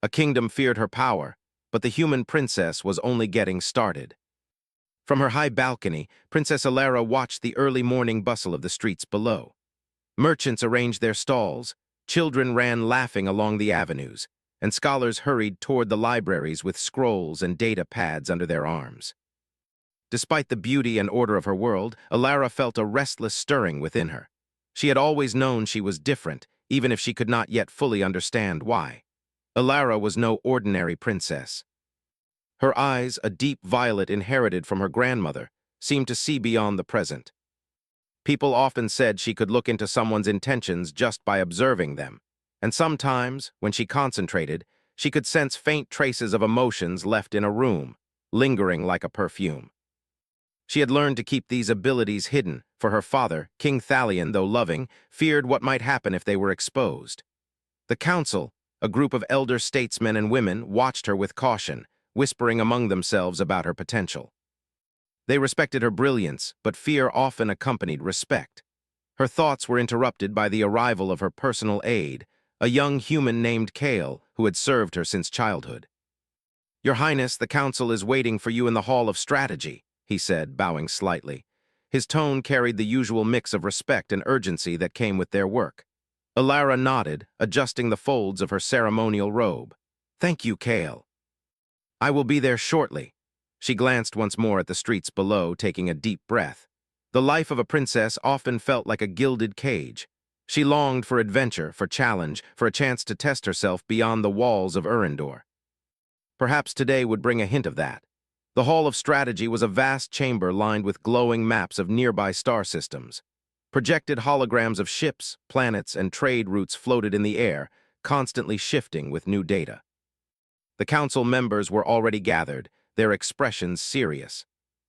A kingdom feared her power, but the human princess was only getting started. From her high balcony, Princess Alara watched the early morning bustle of the streets below. Merchants arranged their stalls, children ran laughing along the avenues, and scholars hurried toward the libraries with scrolls and data pads under their arms. Despite the beauty and order of her world, Alara felt a restless stirring within her. She had always known she was different, even if she could not yet fully understand why. Alara was no ordinary princess. Her eyes, a deep violet inherited from her grandmother, seemed to see beyond the present. People often said she could look into someone's intentions just by observing them, and sometimes, when she concentrated, she could sense faint traces of emotions left in a room, lingering like a perfume. She had learned to keep these abilities hidden, for her father, King Thalion, though loving, feared what might happen if they were exposed. The council, a group of elder statesmen and women, watched her with caution, whispering among themselves about her potential. They respected her brilliance, but fear often accompanied respect. Her thoughts were interrupted by the arrival of her personal aide, a young human named Kale, who had served her since childhood. "Your Highness, the council is waiting for you in the Hall of Strategy," he said, bowing slightly. His tone carried the usual mix of respect and urgency that came with their work. Alara nodded, adjusting the folds of her ceremonial robe. "Thank you, Kale. I will be there shortly." She glanced once more at the streets below, taking a deep breath. The life of a princess often felt like a gilded cage. She longed for adventure, for challenge, for a chance to test herself beyond the walls of Urindor. Perhaps today would bring a hint of that. The Hall of Strategy was a vast chamber lined with glowing maps of nearby star systems. Projected holograms of ships, planets, and trade routes floated in the air, constantly shifting with new data. The council members were already gathered, their expressions serious.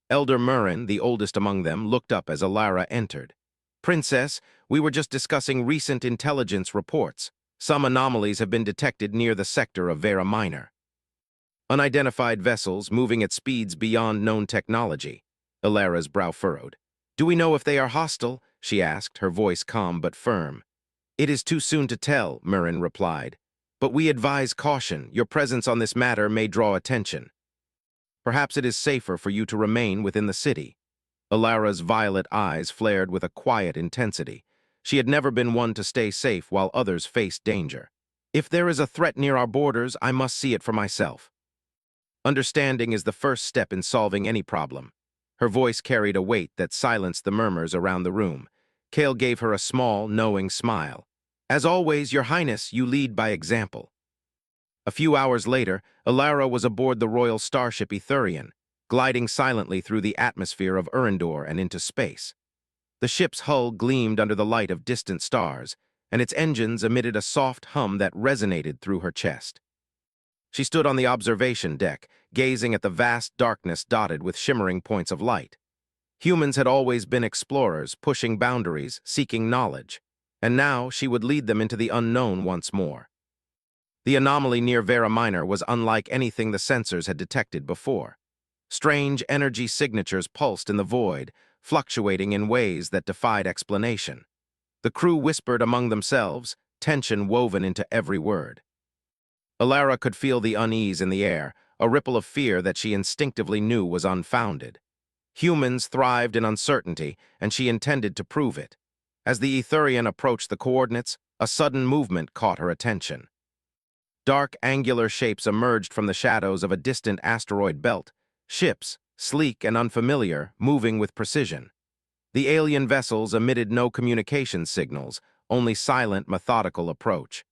Elder Murrin, the oldest among them, looked up as Alara entered. "Princess, we were just discussing recent intelligence reports. Some anomalies have been detected near the sector of Vera Minor. Unidentified vessels moving at speeds beyond known technology." Alara's brow furrowed. "Do we know if they are hostile?" she asked, her voice calm but firm. "It is too soon to tell," Murrin replied. "But we advise caution. Your presence on this matter may draw attention. Perhaps it is safer for you to remain within the city." Alara's violet eyes flared with a quiet intensity. She had never been one to stay safe while others faced danger. "If there is a threat near our borders, I must see it for myself. Understanding is the first step in solving any problem." Her voice carried a weight that silenced the murmurs around the room. Kale gave her a small, knowing smile. "As always, Your Highness, you lead by example." A few hours later, Alara was aboard the royal starship Etherian, gliding silently through the atmosphere of Urindor and into space. The ship's hull gleamed under the light of distant stars, and its engines emitted a soft hum that resonated through her chest. She stood on the observation deck, gazing at the vast darkness dotted with shimmering points of light. Humans had always been explorers, pushing boundaries, seeking knowledge, and now she would lead them into the unknown once more. The anomaly near Vera Minor was unlike anything the sensors had detected before. Strange energy signatures pulsed in the void, fluctuating in ways that defied explanation. The crew whispered among themselves, tension woven into every word. Alara could feel the unease in the air, a ripple of fear that she instinctively knew was unfounded. Humans thrived in uncertainty, and she intended to prove it. As the Etherian approached the coordinates, a sudden movement caught her attention. Dark, angular shapes emerged from the shadows of a distant asteroid belt, ships, sleek and unfamiliar, moving with precision. The alien vessels emitted no communication signals, only silent, methodical approach.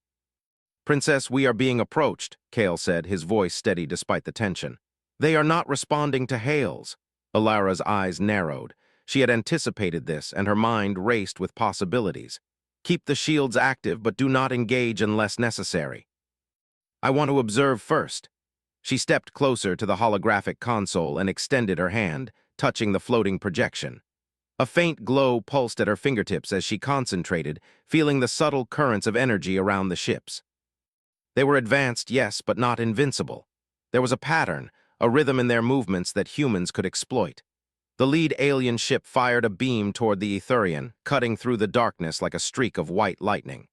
"Princess, we are being approached," Kale said, his voice steady despite the tension. "They are not responding to hails." Alara's eyes narrowed. She had anticipated this, and her mind raced with possibilities. "Keep the shields active, but do not engage unless necessary." "I want to observe first." She stepped closer to the holographic console and extended her hand, touching the floating projection. A faint glow pulsed at her fingertips as she concentrated, feeling the subtle currents of energy around the ships. They were advanced, yes, but not invincible. There was a pattern, a rhythm in their movements that humans could exploit. The lead alien ship fired a beam toward the Etherian, cutting through the darkness like a streak of white lightning.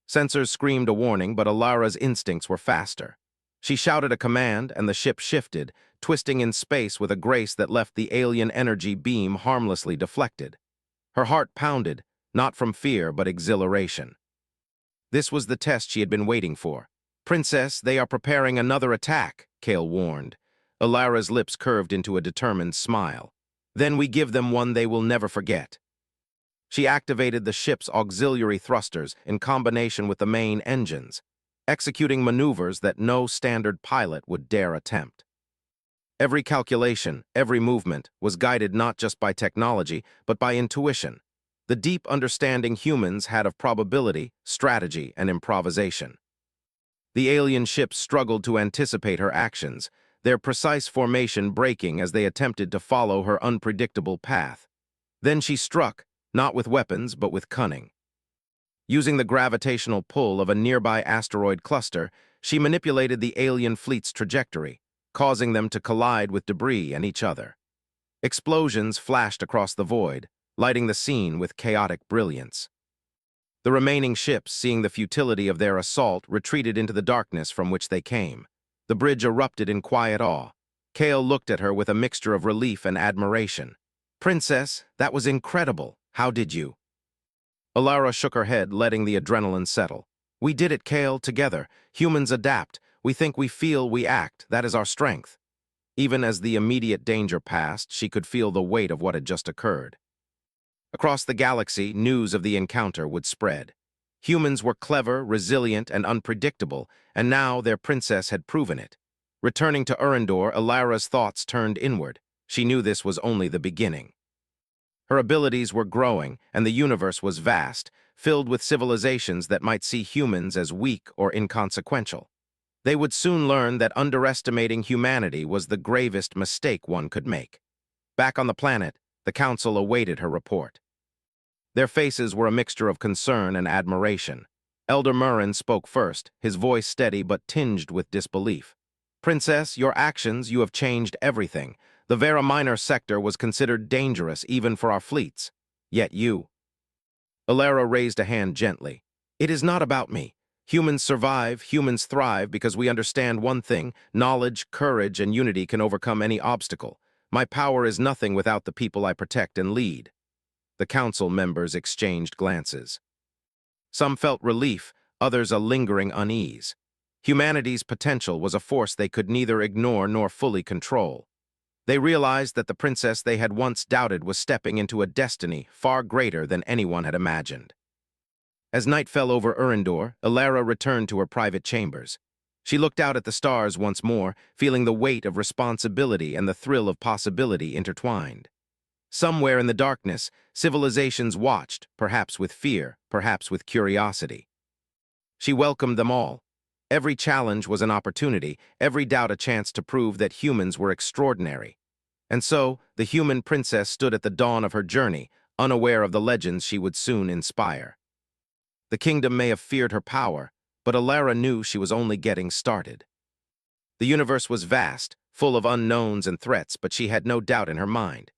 Sensors screamed a warning, but Alara's instincts were faster. She shouted a command, and the ship shifted, twisting in space with a grace that left the alien energy beam harmlessly deflected. Her heart pounded, not from fear but exhilaration. This was the test she had been waiting for. "Princess, they are preparing another attack," Kale warned. Alara's lips curved into a determined smile. "Then we give them one they will never forget." She activated the ship's auxiliary thrusters in combination with the main engines, executing maneuvers that no standard pilot would dare attempt. Every calculation, every movement, was guided not just by technology, but by intuition, the deep understanding humans had of probability, strategy, and improvisation. The alien ships struggled to anticipate her actions, their precise formation breaking as they attempted to follow her unpredictable path. Then she struck, not with weapons, but with cunning. Using the gravitational pull of a nearby asteroid cluster, she manipulated the alien fleet's trajectory, causing them to collide with debris and each other. Explosions flashed across the void, lighting the scene with chaotic brilliance. The remaining ships, seeing the futility of their assault, retreated into the darkness from which they came. The bridge erupted in quiet awe. Kale looked at her with a mixture of relief and admiration. "Princess, that was incredible. How did you?" Alara shook her head, letting the adrenaline settle. "We did it, Kale, together. Humans adapt. We think, we feel, we act. That is our strength." Even as the immediate danger passed, she could feel the weight of what had just occurred. Across the galaxy, news of the encounter would spread. Humans were clever, resilient, and unpredictable, and now their princess had proven it. Returning to Urindor, Alara's thoughts turned inward. She knew this was only the beginning. Her abilities were growing, and the universe was vast, filled with civilizations that might see humans as weak or inconsequential. They would soon learn that underestimating humanity was the gravest mistake one could make. Back on the planet, the Council awaited her report. Their faces were a mixture of concern and admiration. Elder Murrin spoke first, his voice steady but tinged with disbelief. "Princess, your actions, you have changed everything. The Vera Minor sector was considered dangerous even for our fleets. Yet you—" Alara raised a hand gently. "It is not about me. Humans survive, humans thrive because we understand one thing: knowledge, courage, and unity can overcome any obstacle. My power is nothing without the people I protect and lead." The council members exchanged glances. Some felt relief, others a lingering unease. Humanity's potential was a force they could neither ignore nor fully control. They realized that the princess they had once doubted was stepping into a destiny far greater than anyone had imagined. As night fell over Urindor, Alara returned to her private chambers. She looked out at the stars once more, feeling the weight of responsibility and the thrill of possibility intertwined. Somewhere in the darkness, civilizations watched, perhaps with fear, perhaps with curiosity. She welcomed them all. Every challenge was an opportunity, every doubt a chance to prove that humans were extraordinary. And so, the human princess stood at the dawn of her journey, unaware of the legends she would soon inspire. The kingdom may have feared her power, but Alara knew she was only getting started. The universe was vast, full of unknowns and threats, but she had no doubt in her mind.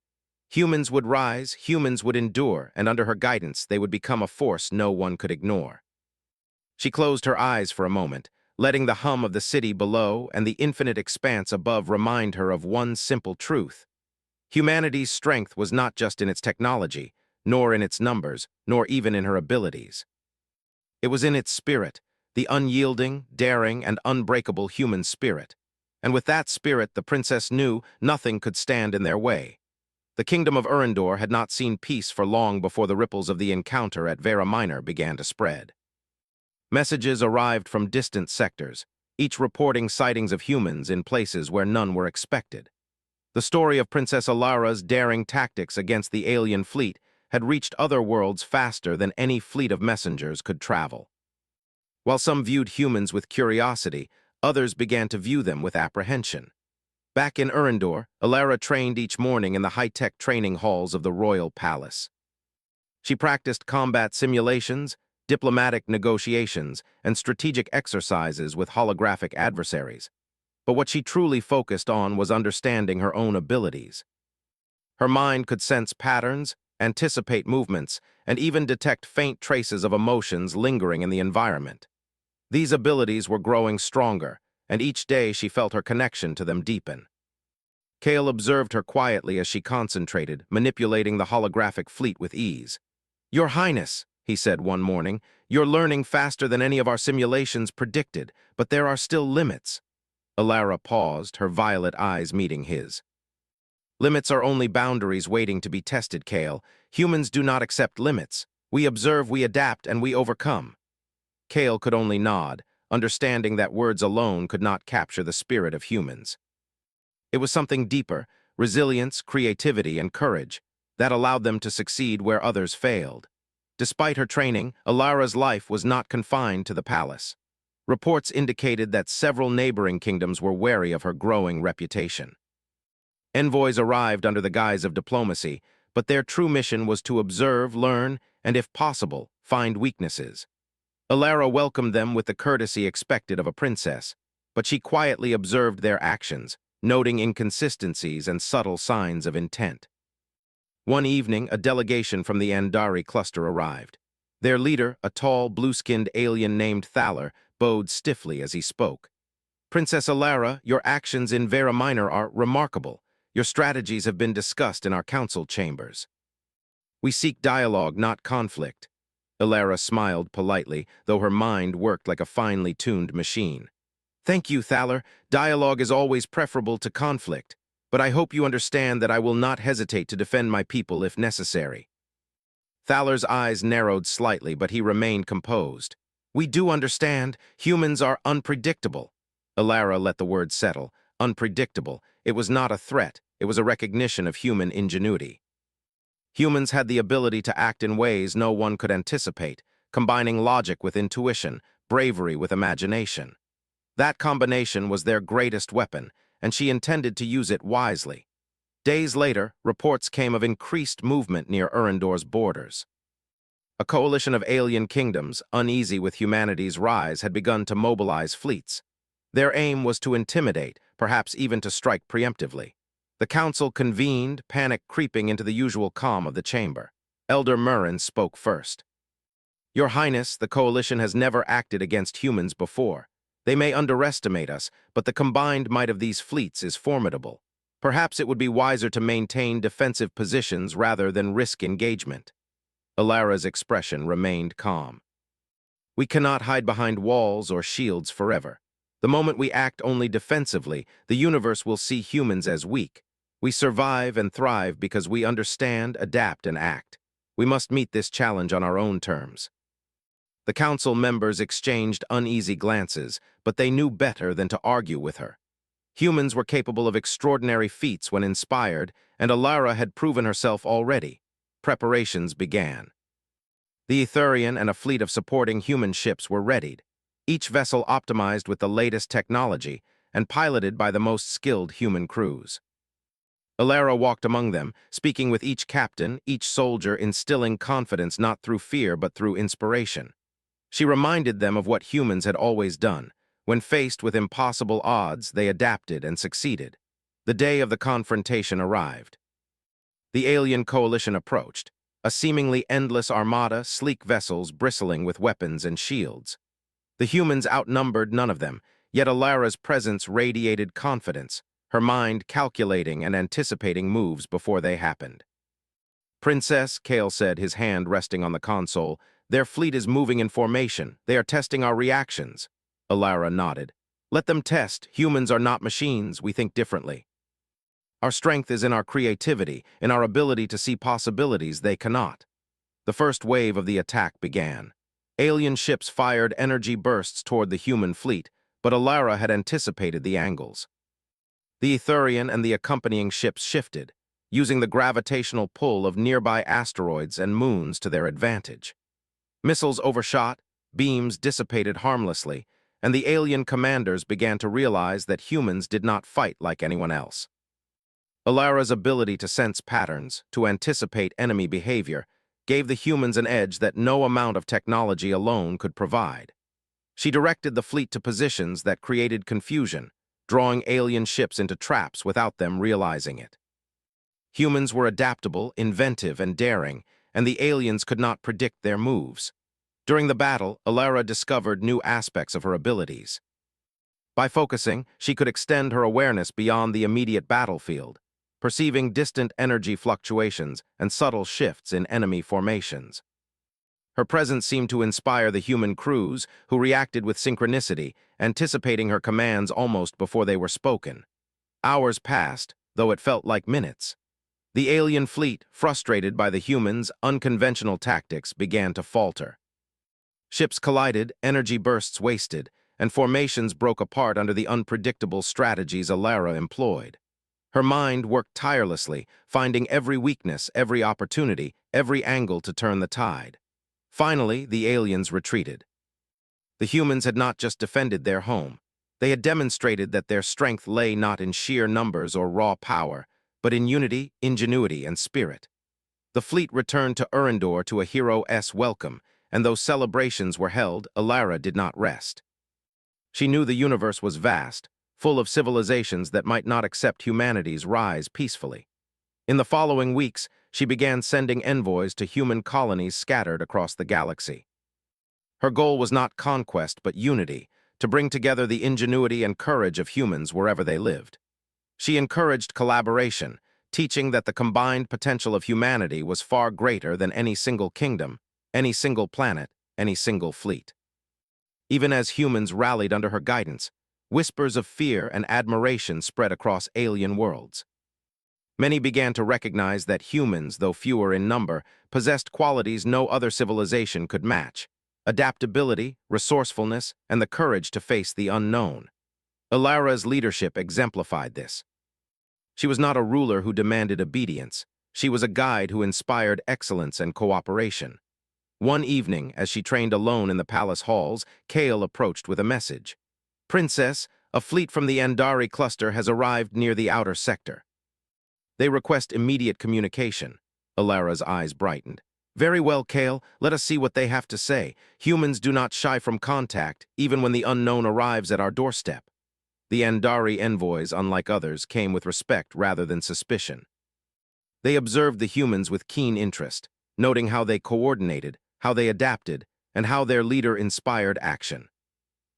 Humans would rise, humans would endure, and under her guidance they would become a force no one could ignore. She closed her eyes for a moment, letting the hum of the city below and the infinite expanse above remind her of one simple truth. Humanity's strength was not just in its technology, nor in its numbers, nor even in her abilities. It was in its spirit, the unyielding, daring, and unbreakable human spirit. And with that spirit, the princess knew nothing could stand in their way. The kingdom of Urindor had not seen peace for long before the ripples of the encounter at Vera Minor began to spread. Messages arrived from distant sectors, each reporting sightings of humans in places where none were expected. The story of Princess Alara's daring tactics against the alien fleet had reached other worlds faster than any fleet of messengers could travel. While some viewed humans with curiosity, others began to view them with apprehension. Back in Urindor, Alara trained each morning in the high-tech training halls of the royal palace. She practiced combat simulations, diplomatic negotiations, and strategic exercises with holographic adversaries. But what she truly focused on was understanding her own abilities. Her mind could sense patterns, anticipate movements, and even detect faint traces of emotions lingering in the environment. These abilities were growing stronger, and each day she felt her connection to them deepen. Kale observed her quietly as she concentrated, manipulating the holographic fleet with ease. "Your Highness," he said one morning, "you're learning faster than any of our simulations predicted, but there are still limits." Alara paused, her violet eyes meeting his. "Limits are only boundaries waiting to be tested, Kale. Humans do not accept limits. We observe, we adapt, and we overcome." Kale could only nod, understanding that words alone could not capture the spirit of humans. It was something deeper, resilience, creativity, and courage, that allowed them to succeed where others failed. Despite her training, Alara's life was not confined to the palace. Reports indicated that several neighboring kingdoms were wary of her growing reputation. Envoys arrived under the guise of diplomacy, but their true mission was to observe, learn, and if possible, find weaknesses. Alara welcomed them with the courtesy expected of a princess, but she quietly observed their actions, noting inconsistencies and subtle signs of intent. One evening, a delegation from the Andari cluster arrived. Their leader, a tall, blue-skinned alien named Thaler, bowed stiffly as he spoke. "Princess Alara, your actions in Vera Minor are remarkable. Your strategies have been discussed in our council chambers. We seek dialogue, not conflict." Alara smiled politely, though her mind worked like a finely tuned machine. "Thank you, Thaler. Dialogue is always preferable to conflict, but I hope you understand that I will not hesitate to defend my people if necessary." Thaler's eyes narrowed slightly, but he remained composed. "We do understand. Humans are unpredictable." Alara let the word settle. Unpredictable. It was not a threat. It was a recognition of human ingenuity. Humans had the ability to act in ways no one could anticipate, combining logic with intuition, bravery with imagination. That combination was their greatest weapon, and she intended to use it wisely. Days later, reports came of increased movement near Urendor's borders. A coalition of alien kingdoms, uneasy with humanity's rise, had begun to mobilize fleets. Their aim was to intimidate, perhaps even to strike preemptively. The council convened, panic creeping into the usual calm of the chamber. Elder Murrin spoke first. "Your Highness, the coalition has never acted against humans before. They may underestimate us, but the combined might of these fleets is formidable. Perhaps it would be wiser to maintain defensive positions rather than risk engagement." Alara's expression remained calm. "We cannot hide behind walls or shields forever. The moment we act only defensively, the universe will see humans as weak. We survive and thrive because we understand, adapt, and act. We must meet this challenge on our own terms." The council members exchanged uneasy glances, but they knew better than to argue with her. Humans were capable of extraordinary feats when inspired, and Alara had proven herself already. Preparations began. The Etherian and a fleet of supporting human ships were readied, each vessel optimized with the latest technology and piloted by the most skilled human crews. Alara walked among them, speaking with each captain, each soldier instilling confidence not through fear but through inspiration. She reminded them of what humans had always done. When faced with impossible odds, they adapted and succeeded. The day of the confrontation arrived. The alien coalition approached, a seemingly endless armada, sleek vessels bristling with weapons and shields. The humans outnumbered none of them, yet Alara's presence radiated confidence, her mind calculating and anticipating moves before they happened. "Princess," Kale said, his hand resting on the console, "their fleet is moving in formation. They are testing our reactions." Alara nodded. "Let them test. Humans are not machines. We think differently. Our strength is in our creativity, in our ability to see possibilities they cannot." The first wave of the attack began. Alien ships fired energy bursts toward the human fleet, but Alara had anticipated the angles. The Etherian and the accompanying ships shifted, using the gravitational pull of nearby asteroids and moons to their advantage. Missiles overshot, beams dissipated harmlessly, and the alien commanders began to realize that humans did not fight like anyone else. Alara's ability to sense patterns, to anticipate enemy behavior, gave the humans an edge that no amount of technology alone could provide. She directed the fleet to positions that created confusion, drawing alien ships into traps without them realizing it. Humans were adaptable, inventive, and daring, and the aliens could not predict their moves. During the battle, Alara discovered new aspects of her abilities. By focusing, she could extend her awareness beyond the immediate battlefield, perceiving distant energy fluctuations and subtle shifts in enemy formations. Her presence seemed to inspire the human crews, who reacted with synchronicity, anticipating her commands almost before they were spoken. Hours passed, though it felt like minutes. The alien fleet, frustrated by the humans' unconventional tactics, began to falter. Ships collided, energy bursts wasted, and formations broke apart under the unpredictable strategies Alara employed. Her mind worked tirelessly, finding every weakness, every opportunity, every angle to turn the tide. Finally, the aliens retreated. The humans had not just defended their home. They had demonstrated that their strength lay not in sheer numbers or raw power, but in unity, ingenuity, and spirit. The fleet returned to Urindor to a hero's welcome, and though celebrations were held, Alara did not rest. She knew the universe was vast, full of civilizations that might not accept humanity's rise peacefully. In the following weeks, she began sending envoys to human colonies scattered across the galaxy. Her goal was not conquest but unity, to bring together the ingenuity and courage of humans wherever they lived. She encouraged collaboration, teaching that the combined potential of humanity was far greater than any single kingdom, any single planet, any single fleet. Even as humans rallied under her guidance, whispers of fear and admiration spread across alien worlds. Many began to recognize that humans, though fewer in number, possessed qualities no other civilization could match: adaptability, resourcefulness, and the courage to face the unknown. Alara's leadership exemplified this. She was not a ruler who demanded obedience. She was a guide who inspired excellence and cooperation. One evening, as she trained alone in the palace halls, Kale approached with a message. "Princess, a fleet from the Andari cluster has arrived near the outer sector. They request immediate communication." Alara's eyes brightened. "Very well, Kale, let us see what they have to say. Humans do not shy from contact, even when the unknown arrives at our doorstep." The Andari envoys, unlike others, came with respect rather than suspicion. They observed the humans with keen interest, noting how they coordinated, how they adapted, and how their leader inspired action.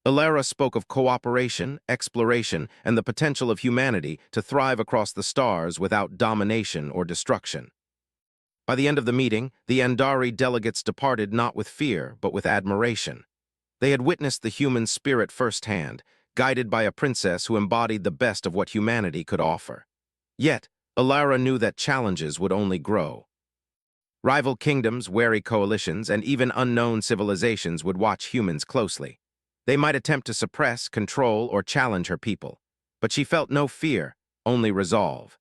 Alara spoke of cooperation, exploration, and the potential of humanity to thrive across the stars without domination or destruction. By the end of the meeting, the Andari delegates departed not with fear, but with admiration. They had witnessed the human spirit firsthand, guided by a princess who embodied the best of what humanity could offer. Yet, Alara knew that challenges would only grow. Rival kingdoms, wary coalitions, and even unknown civilizations would watch humans closely. They might attempt to suppress, control, or challenge her people, but she felt no fear, only resolve.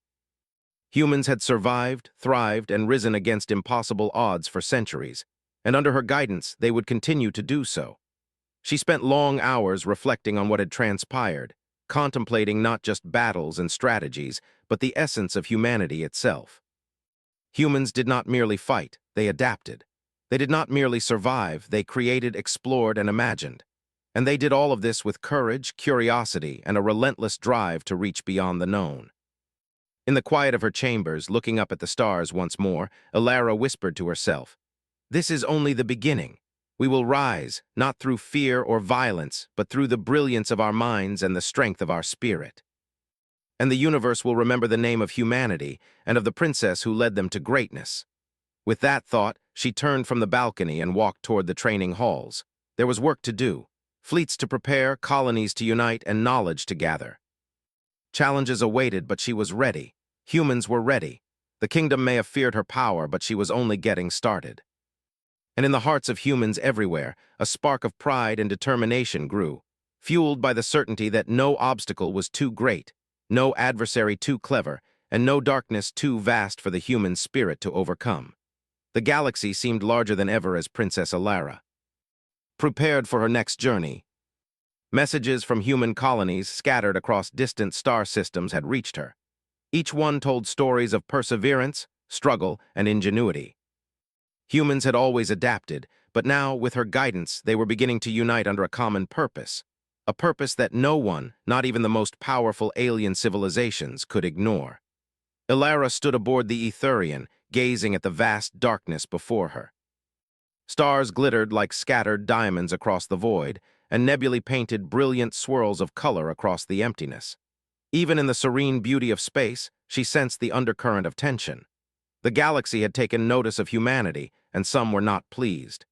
Humans had survived, thrived, and risen against impossible odds for centuries, and under her guidance, they would continue to do so. She spent long hours reflecting on what had transpired, contemplating not just battles and strategies, but the essence of humanity itself. Humans did not merely fight, they adapted. They did not merely survive, they created, explored, and imagined. And they did all of this with courage, curiosity, and a relentless drive to reach beyond the known. In the quiet of her chambers, looking up at the stars once more, Alara whispered to herself, "This is only the beginning. We will rise, not through fear or violence, but through the brilliance of our minds and the strength of our spirit. And the universe will remember the name of humanity and of the princess who led them to greatness." With that thought, she turned from the balcony and walked toward the training halls. There was work to do. Fleets to prepare, colonies to unite, and knowledge to gather. Challenges awaited, but she was ready. Humans were ready. The kingdom may have feared her power, but she was only getting started. And in the hearts of humans everywhere, a spark of pride and determination grew, fueled by the certainty that no obstacle was too great, no adversary too clever, and no darkness too vast for the human spirit to overcome. The galaxy seemed larger than ever as Princess Alara prepared for her next journey. Messages from human colonies scattered across distant star systems had reached her. Each one told stories of perseverance, struggle, and ingenuity. Humans had always adapted, but now, with her guidance, they were beginning to unite under a common purpose. A purpose that no one, not even the most powerful alien civilizations, could ignore. Ilara stood aboard the Etherian, gazing at the vast darkness before her. Stars glittered like scattered diamonds across the void, and nebulae painted brilliant swirls of color across the emptiness. Even in the serene beauty of space, she sensed the undercurrent of tension. The galaxy had taken notice of humanity, and some were not pleased.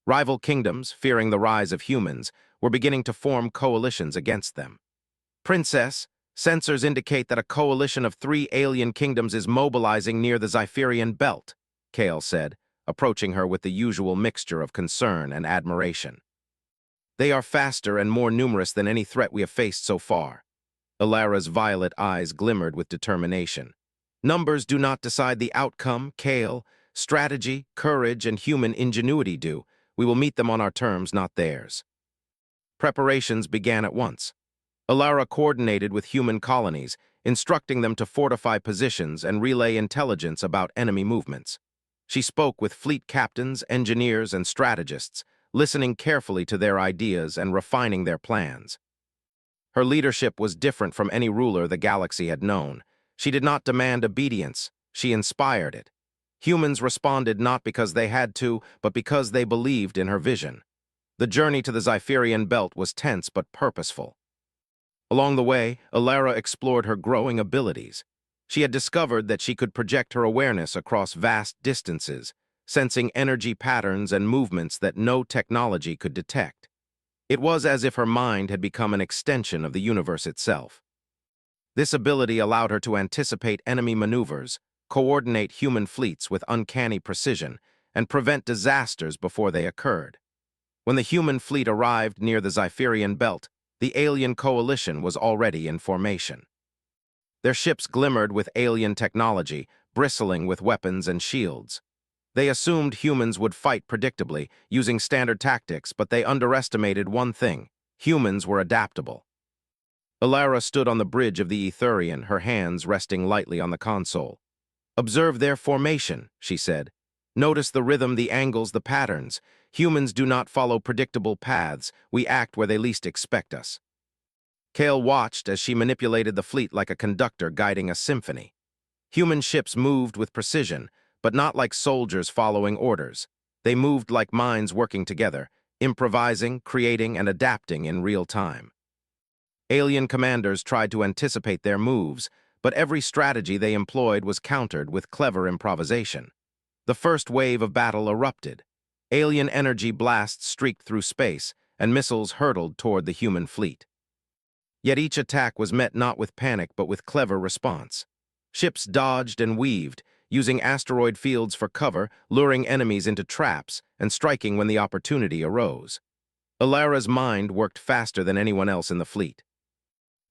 Rival kingdoms, fearing the rise of humans, were beginning to form coalitions against them. Princess, sensors indicate that a coalition of 3 alien kingdoms is mobilizing near the Xipherian belt, Kale said, approaching her with the usual mixture of concern and admiration. They are faster and more numerous than any threat we have faced so far. Ilara's violet eyes glimmered with determination. Numbers do not decide the outcome, Kale. Strategy, courage, and human ingenuity do. We will meet them on our terms, not theirs. Preparations began at once. Ilara coordinated with human colonies, instructing them to fortify positions and relay intelligence about enemy movements. She spoke with fleet captains, engineers, and strategists, listening carefully to their ideas and refining their plans. Her leadership was different from any ruler the galaxy had known. She did not demand obedience, she inspired it. Humans responded not because they had to, but because they believed in her vision. The journey to the Xipherian belt was tense but purposeful. Along the way, Ilara explored her growing abilities. She had discovered that she could project her awareness across vast distances, sensing energy patterns and movements that no technology could detect. It was as if her mind had become an extension of the universe itself. This ability allowed her to anticipate enemy maneuvers, coordinate human fleets with uncanny precision, and prevent disasters before they occurred. When the human fleet arrived near the Xipherian belt, the alien coalition was already in formation. Their ships glimmered with alien technology, bristling with weapons and shields. They assumed humans would fight predictably, using standard tactics, but they underestimated one thing: humans were adaptable. Ilara stood on the bridge of the Etherian, her hands resting lightly on the console. "Observe their formation," she said. "Notice the rhythm, the angles, the patterns. Humans do not follow predictable paths. We act where they least expect us." Kale watched as she manipulated the fleet like a conductor guiding a symphony. Human ships moved with precision, but not like soldiers following orders. They moved like minds working together, improvising, creating, and adapting in real time. Alien commanders tried to anticipate their moves, but every strategy they employed was countered with clever improvisation. The first wave of battle erupted. Alien energy blasts streaked through space, and missiles hurtled toward the human fleet. Yet each attack was met not with panic but with clever response. Ships dodged and weaved, using asteroid fields for cover, luring enemies into traps, and striking when the opportunity arose. Ilara's mind worked faster than anyone else in the fleet.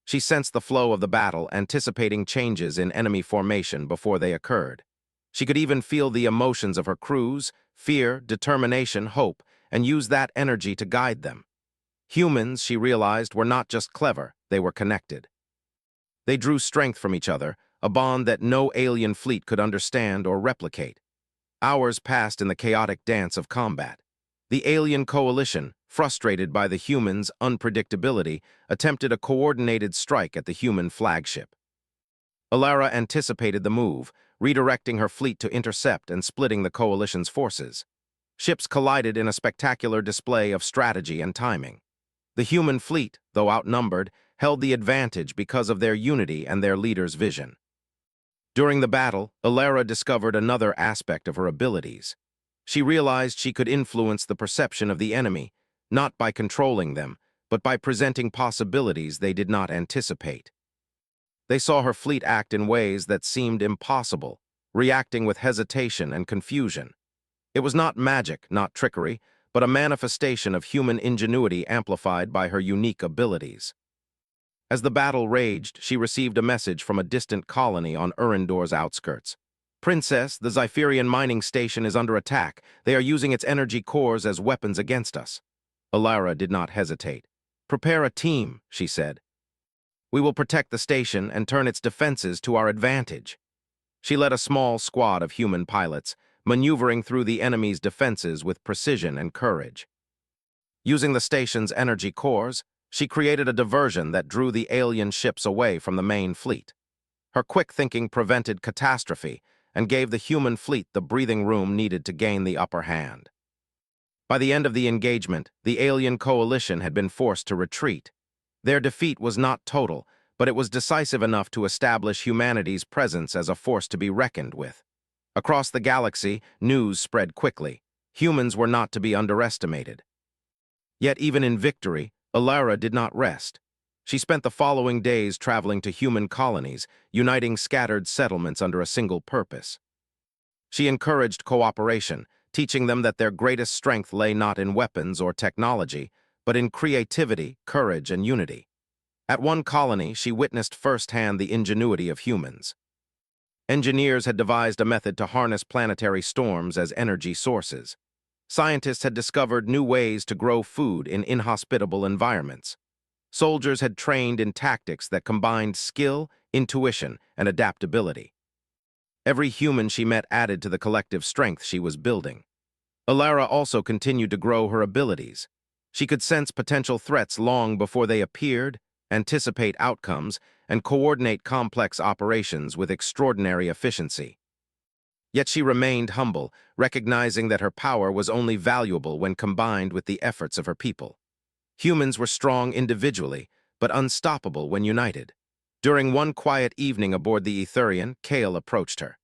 She sensed the flow of the battle, anticipating changes in enemy formation before they occurred. She could even feel the emotions of her crews: fear, determination, hope, and used that energy to guide them. Humans, she realized, were not just clever, they were connected. They drew strength from each other, a bond that no alien fleet could understand or replicate. Hours passed in the chaotic dance of combat. The alien coalition, frustrated by the humans' unpredictability, attempted a coordinated strike at the human flagship. Ilara anticipated the move, redirecting her fleet to intercept and splitting the coalition's forces. Ships collided in a spectacular display of strategy and timing. The human fleet, though outnumbered, held the advantage because of their unity and their leader's vision. During the battle, Ilara discovered another aspect of her abilities. She realized she could influence the perception of the enemy, not by controlling them, but by presenting possibilities they did not anticipate. They saw her fleet act in ways that seemed impossible, reacting with hesitation and confusion. It was not magic, not trickery, but a manifestation of human ingenuity amplified by her unique abilities. As the battle raged, she received a message from a distant colony on Urindor's outskirts. "Princess, the Xipherian mining station is under attack. They are using its energy cores as weapons against us." Ilara did not hesitate. "Prepare a team," she said. "We will protect the station and turn its defenses to our advantage." She led a small squad of human pilots, maneuvering through the enemy's defenses with precision and courage. Using the station's energy cores, she created a diversion that drew the alien ships away from the main fleet. Her quick thinking prevented catastrophe and gave the human fleet the breathing room needed to gain the upper hand. By the end of the engagement, the alien coalition had been forced to retreat. Their defeat was not total, but it was decisive enough to establish humanity's presence as a force to be reckoned with. Across the galaxy, news spread quickly. Humans were not to be underestimated. Yet even in victory, Alara did not rest. She spent the following days traveling to human colonies, uniting scattered settlements under a single purpose. She encouraged cooperation, teaching them that their greatest strength lay not in weapons or technology, but in creativity, courage, and unity. At one colony, she witnessed firsthand the ingenuity of humans. Engineers had devised a method to harness planetary storms as energy sources. Scientists had discovered new ways to grow food in inhospitable environments. Soldiers had trained in tactics that combined skill, intuition, and adaptability. Every human she met added to the collective strength she was building. Alara also continued to grow her abilities. She could sense potential threats long before they appeared, anticipate outcomes, and coordinate complex operations with extraordinary efficiency. Yet she remained humble, recognizing that her power was only valuable when combined with the efforts of her people. Humans were strong individually, but unstoppable when united. During one quiet evening aboard the Etherian, Kale approached her.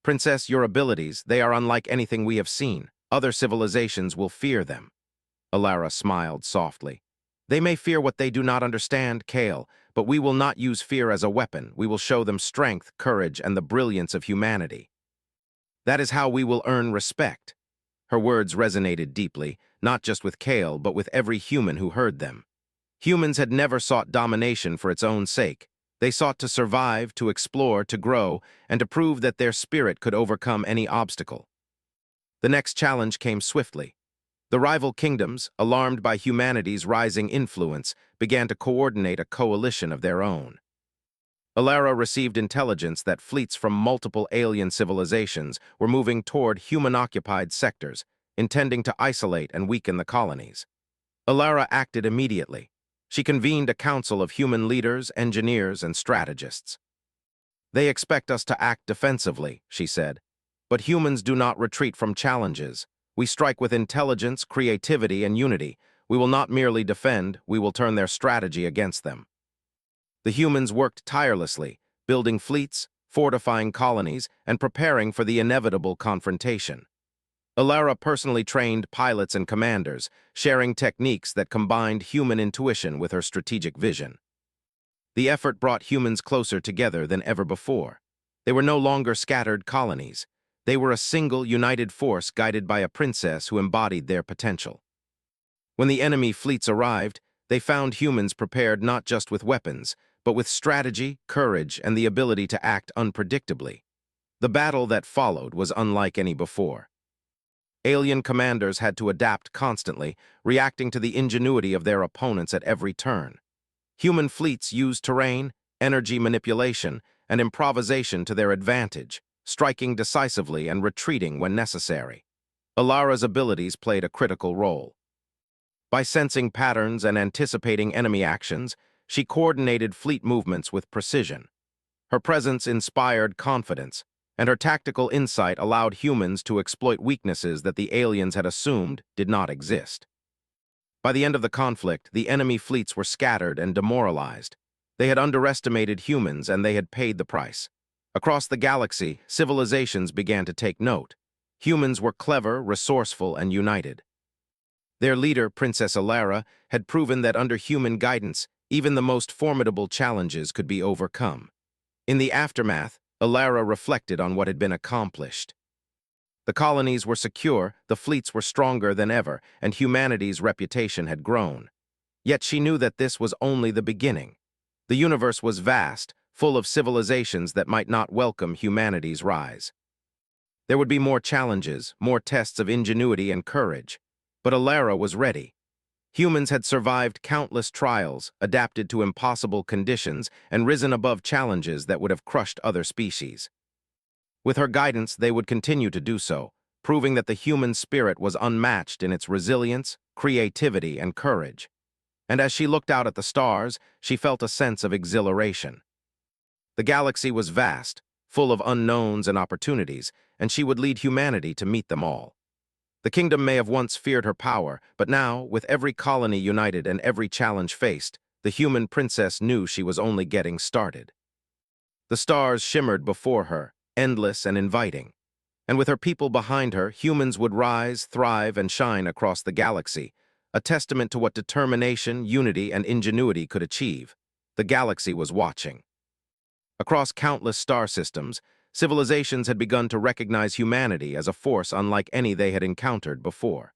"Princess, your abilities, they are unlike anything we have seen. Other civilizations will fear them." Alara smiled softly. "They may fear what they do not understand, Kale, but we will not use fear as a weapon. We will show them strength, courage, and the brilliance of humanity. That is how we will earn respect." Her words resonated deeply, not just with Kale, but with every human who heard them. Humans had never sought domination for its own sake. They sought to survive, to explore, to grow, and to prove that their spirit could overcome any obstacle. The next challenge came swiftly. The rival kingdoms, alarmed by humanity's rising influence, began to coordinate a coalition of their own. Alara received intelligence that fleets from multiple alien civilizations were moving toward human-occupied sectors, intending to isolate and weaken the colonies. Alara acted immediately. She convened a council of human leaders, engineers, and strategists. "They expect us to act defensively," she said. "But humans do not retreat from challenges. We strike with intelligence, creativity, and unity. We will not merely defend, we will turn their strategy against them." The humans worked tirelessly, building fleets, fortifying colonies, and preparing for the inevitable confrontation. Alara personally trained pilots and commanders, sharing techniques that combined human intuition with her strategic vision. The effort brought humans closer together than ever before. They were no longer scattered colonies. They were a single, united force guided by a princess who embodied their potential. When the enemy fleets arrived, they found humans prepared not just with weapons, but with strategy, courage, and the ability to act unpredictably. The battle that followed was unlike any before. Alien commanders had to adapt constantly, reacting to the ingenuity of their opponents at every turn. Human fleets used terrain, energy manipulation, and improvisation to their advantage, striking decisively and retreating when necessary. Alara's abilities played a critical role. By sensing patterns and anticipating enemy actions, she coordinated fleet movements with precision. Her presence inspired confidence, and her tactical insight allowed humans to exploit weaknesses that the aliens had assumed did not exist. By the end of the conflict, the enemy fleets were scattered and demoralized. They had underestimated humans, and they had paid the price. Across the galaxy, civilizations began to take note. Humans were clever, resourceful, and united. Their leader, Princess Alara, had proven that under human guidance, even the most formidable challenges could be overcome. In the aftermath, Alara reflected on what had been accomplished. The colonies were secure, the fleets were stronger than ever, and humanity's reputation had grown. Yet she knew that this was only the beginning. The universe was vast, full of civilizations that might not welcome humanity's rise. There would be more challenges, more tests of ingenuity and courage. But Alara was ready. Humans had survived countless trials, adapted to impossible conditions, and risen above challenges that would have crushed other species. With her guidance, they would continue to do so, proving that the human spirit was unmatched in its resilience, creativity, and courage. And as she looked out at the stars, she felt a sense of exhilaration. The galaxy was vast, full of unknowns and opportunities, and she would lead humanity to meet them all. The kingdom may have once feared her power, but now, with every colony united and every challenge faced, the human princess knew she was only getting started. The stars shimmered before her, endless and inviting. And with her people behind her, humans would rise, thrive, and shine across the galaxy, a testament to what determination, unity, and ingenuity could achieve. The galaxy was watching. Across countless star systems, civilizations had begun to recognize humanity as a force unlike any they had encountered before.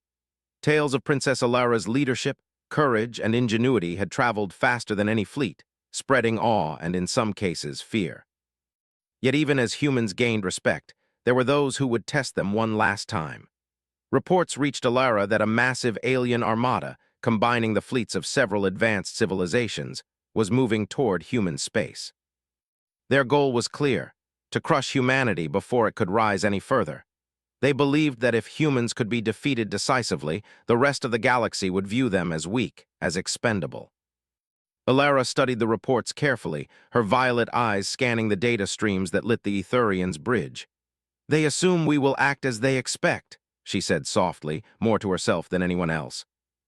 Tales of Princess Alara's leadership, courage, and ingenuity had traveled faster than any fleet, spreading awe and, in some cases, fear. Yet even as humans gained respect, there were those who would test them one last time. Reports reached Alara that a massive alien armada, combining the fleets of several advanced civilizations, was moving toward human space. Their goal was clear: to crush humanity before it could rise any further. They believed that if humans could be defeated decisively, the rest of the galaxy would view them as weak, as expendable. Alara studied the reports carefully, her violet eyes scanning the data streams that lit the Etherians' bridge. "They assume we will act as they expect," she said softly, more to herself than anyone else.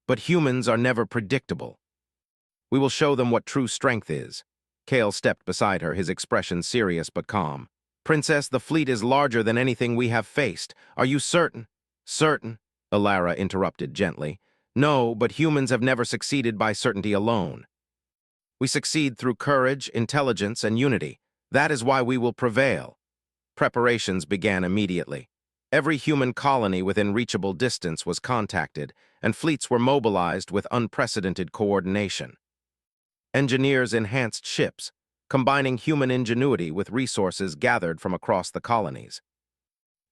"But humans are never predictable. We will show them what true strength is." Kale stepped beside her, his expression serious but calm. "Princess, the fleet is larger than anything we have faced. Are you certain?" "Certain," Alara interrupted gently. "No, but humans have never succeeded by certainty alone. We succeed through courage, intelligence, and unity. That is why we will prevail." Preparations began immediately. Every human colony within reachable distance was contacted, and fleets were mobilized with unprecedented coordination. Engineers enhanced ships, combining human ingenuity with resources gathered from across the colonies.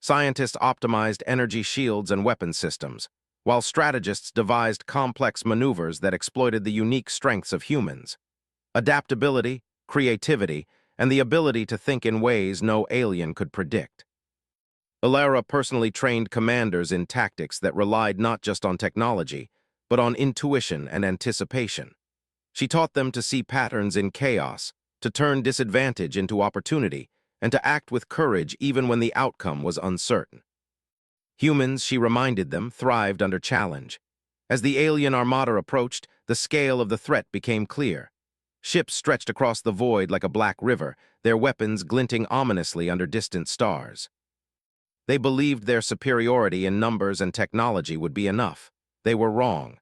Scientists optimized energy shields and weapon systems, while strategists devised complex maneuvers that exploited the unique strengths of humans. Adaptability, creativity, and the ability to think in ways no alien could predict. Alara personally trained commanders in tactics that relied not just on technology, but on intuition and anticipation. She taught them to see patterns in chaos, to turn disadvantage into opportunity, and to act with courage even when the outcome was uncertain. Humans, she reminded them, thrived under challenge. As the alien armada approached, the scale of the threat became clear. Ships stretched across the void like a black river, their weapons glinting ominously under distant stars. They believed their superiority in numbers and technology would be enough. They were wrong.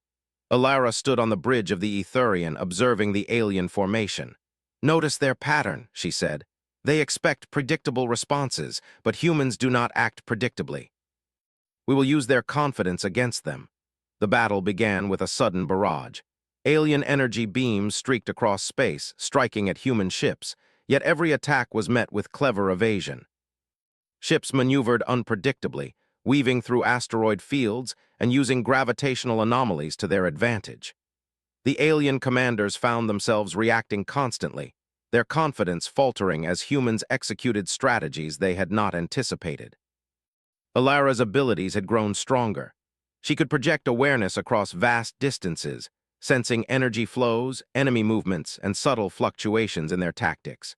Alara stood on the bridge of the Etherian, observing the alien formation. "Notice their pattern," she said. "They expect predictable responses, but humans do not act predictably. We will use their confidence against them." The battle began with a sudden barrage. Alien energy beams streaked across space, striking at human ships, yet every attack was met with clever evasion. Ships maneuvered unpredictably, weaving through asteroid fields and using gravitational anomalies to their advantage. The alien commanders found themselves reacting constantly, their confidence faltering as humans executed strategies they had not anticipated. Alara's abilities had grown stronger. She could project awareness across vast distances, sensing energy flows, enemy movements, and subtle fluctuations in their tactics.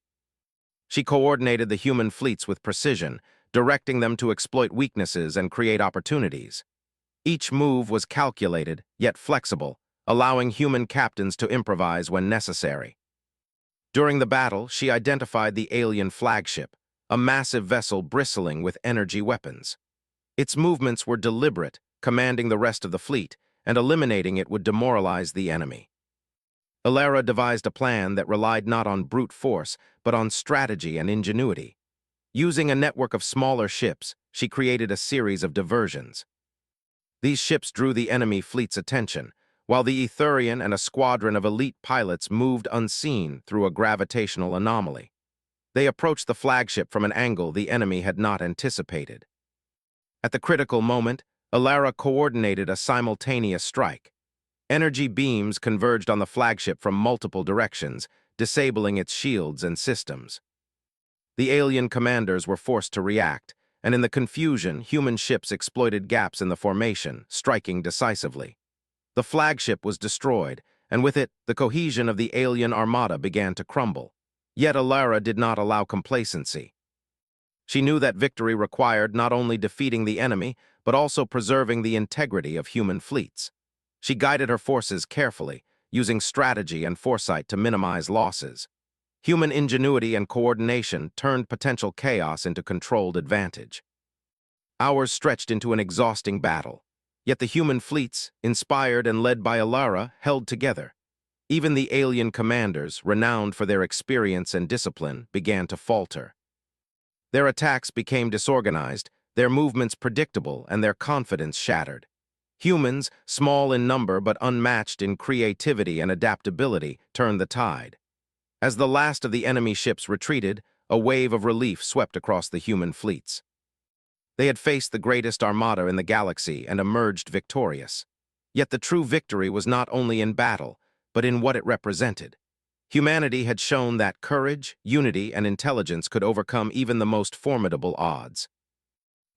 She coordinated the human fleets with precision, directing them to exploit weaknesses and create opportunities. Each move was calculated, yet flexible, allowing human captains to improvise when necessary. During the battle, she identified the alien flagship, a massive vessel bristling with energy weapons. Its movements were deliberate, commanding the rest of the fleet, and eliminating it would demoralize the enemy. Alara devised a plan that relied not on brute force, but on strategy and ingenuity. Using a network of smaller ships, she created a series of diversions. These ships drew the enemy fleet's attention, while the Etherian and a squadron of elite pilots moved unseen through a gravitational anomaly. They approached the flagship from an angle the enemy had not anticipated. At the critical moment, Alara coordinated a simultaneous strike. Energy beams converged on the flagship from multiple directions, disabling its shields and systems. The alien commanders were forced to react, and in the confusion, human ships exploited gaps in the formation, striking decisively. The flagship was destroyed, and with it, the cohesion of the alien armada began to crumble. Yet Alara did not allow complacency. She knew that victory required not only defeating the enemy, but also preserving the integrity of human fleets. She guided her forces carefully, using strategy and foresight to minimize losses. Human ingenuity and coordination turned potential chaos into controlled advantage. Hours stretched into an exhausting battle. Yet the human fleets, inspired and led by Alara, held together. Even the alien commanders, renowned for their experience and discipline, began to falter. Their attacks became disorganized, their movements predictable, and their confidence shattered. Humans, small in number but unmatched in creativity and adaptability, turned the tide. As the last of the enemy ships retreated, a wave of relief swept across the human fleets. They had faced the greatest armada in the galaxy and emerged victorious. Yet the true victory was not only in battle, but in what it represented. Humanity had shown that courage, unity, and intelligence could overcome even the most formidable odds.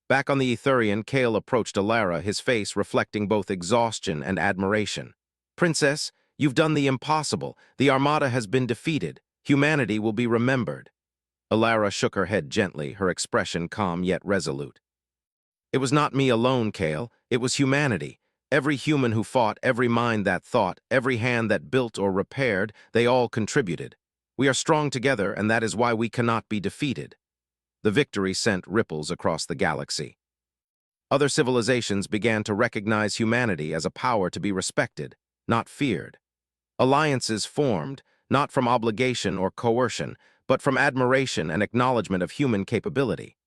Back on the Etherian, Kale approached Alara, his face reflecting both exhaustion and admiration. "Princess, you've done the impossible. The Armada has been defeated. Humanity will be remembered." Alara shook her head gently, her expression calm yet resolute. "It was not me alone, Kale. It was humanity. Every human who fought, every mind that thought, every hand that built or repaired, they all contributed. We are strong together, and that is why we cannot be defeated." The victory sent ripples across the galaxy. Other civilizations began to recognize humanity as a power to be respected, not feared. Alliances formed, not from obligation or coercion, but from admiration and acknowledgement of human capability.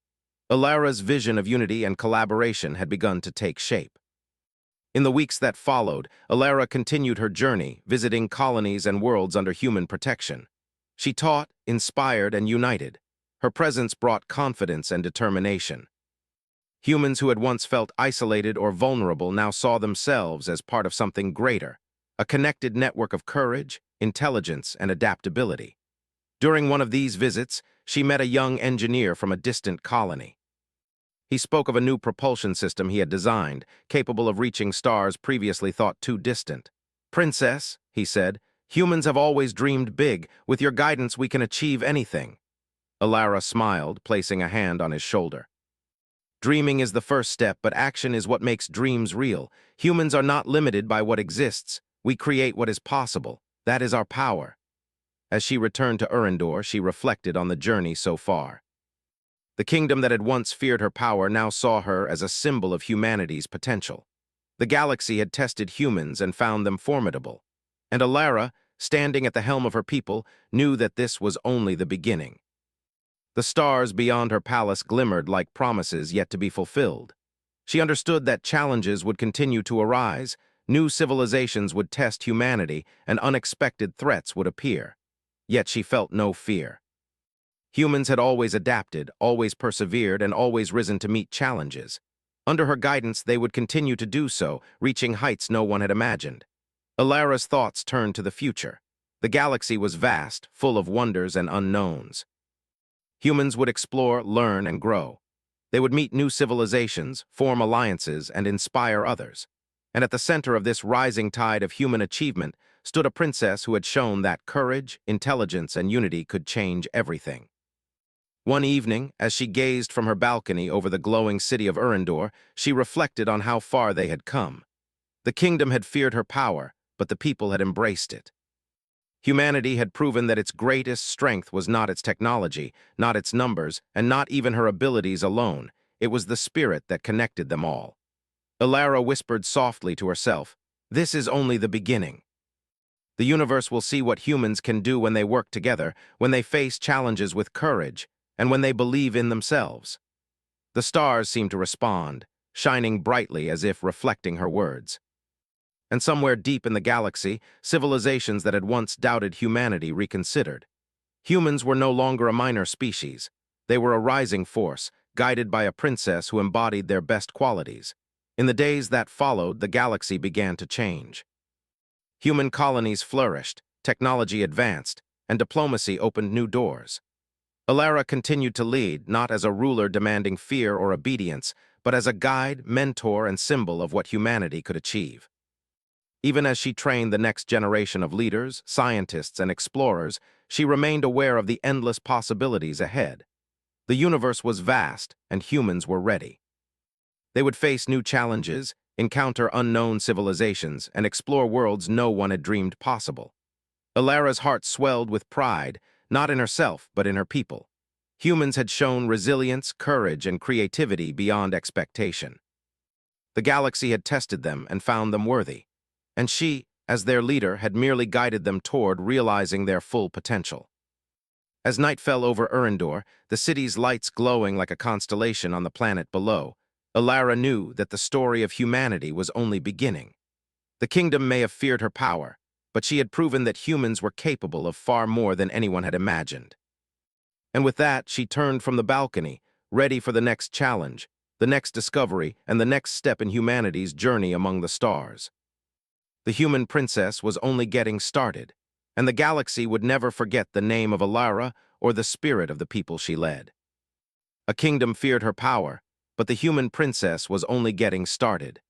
Alara's vision of unity and collaboration had begun to take shape. In the weeks that followed, Alara continued her journey, visiting colonies and worlds under human protection. She taught, inspired, and united. Her presence brought confidence and determination. Humans who had once felt isolated or vulnerable now saw themselves as part of something greater, a connected network of courage, intelligence, and adaptability. During one of these visits, she met a young engineer from a distant colony. He spoke of a new propulsion system he had designed, capable of reaching stars previously thought too distant. "Princess," he said, "humans have always dreamed big. With your guidance, we can achieve anything." Alara smiled, placing a hand on his shoulder. "Dreaming is the first step, but action is what makes dreams real. Humans are not limited by what exists. We create what is possible. That is our power." As she returned to Urendor, she reflected on the journey so far. The kingdom that had once feared her power now saw her as a symbol of humanity's potential. The galaxy had tested humans and found them formidable. And Alara, standing at the helm of her people, knew that this was only the beginning. The stars beyond her palace glimmered like promises yet to be fulfilled. She understood that challenges would continue to arise, new civilizations would test humanity, and unexpected threats would appear. Yet she felt no fear. Humans had always adapted, always persevered, and always risen to meet challenges. Under her guidance, they would continue to do so, reaching heights no one had imagined. Alara's thoughts turned to the future. The galaxy was vast, full of wonders and unknowns. Humans would explore, learn, and grow. They would meet new civilizations, form alliances, and inspire others. And at the center of this rising tide of human achievement stood a princess who had shown that courage, intelligence, and unity could change everything. One evening, as she gazed from her balcony over the glowing city of Urendor, she reflected on how far they had come. The kingdom had feared her power, but the people had embraced it. Humanity had proven that its greatest strength was not its technology, not its numbers, and not even her abilities alone. It was the spirit that connected them all. Alara whispered softly to herself, "This is only the beginning." The universe will see what humans can do when they work together, when they face challenges with courage, and when they believe in themselves. The stars seemed to respond, shining brightly as if reflecting her words. And somewhere deep in the galaxy, civilizations that had once doubted humanity reconsidered. Humans were no longer a minor species. They were a rising force, guided by a princess who embodied their best qualities. In the days that followed, the galaxy began to change. Human colonies flourished, technology advanced, and diplomacy opened new doors. Alara continued to lead, not as a ruler demanding fear or obedience, but as a guide, mentor, and symbol of what humanity could achieve. Even as she trained the next generation of leaders, scientists, and explorers, she remained aware of the endless possibilities ahead. The universe was vast, and humans were ready. They would face new challenges, encounter unknown civilizations, and explore worlds no one had dreamed possible. Alara's heart swelled with pride, not in herself, but in her people. Humans had shown resilience, courage, and creativity beyond expectation. The galaxy had tested them and found them worthy, and she, as their leader, had merely guided them toward realizing their full potential. As night fell over Erendor, the city's lights glowing like a constellation on the planet below, Alara knew that the story of humanity was only beginning. The kingdom may have feared her power, but she had proven that humans were capable of far more than anyone had imagined. And with that, she turned from the balcony, ready for the next challenge, the next discovery, and the next step in humanity's journey among the stars. The human princess was only getting started, and the galaxy would never forget the name of Alara or the spirit of the people she led. A kingdom feared her power, but the human princess was only getting started.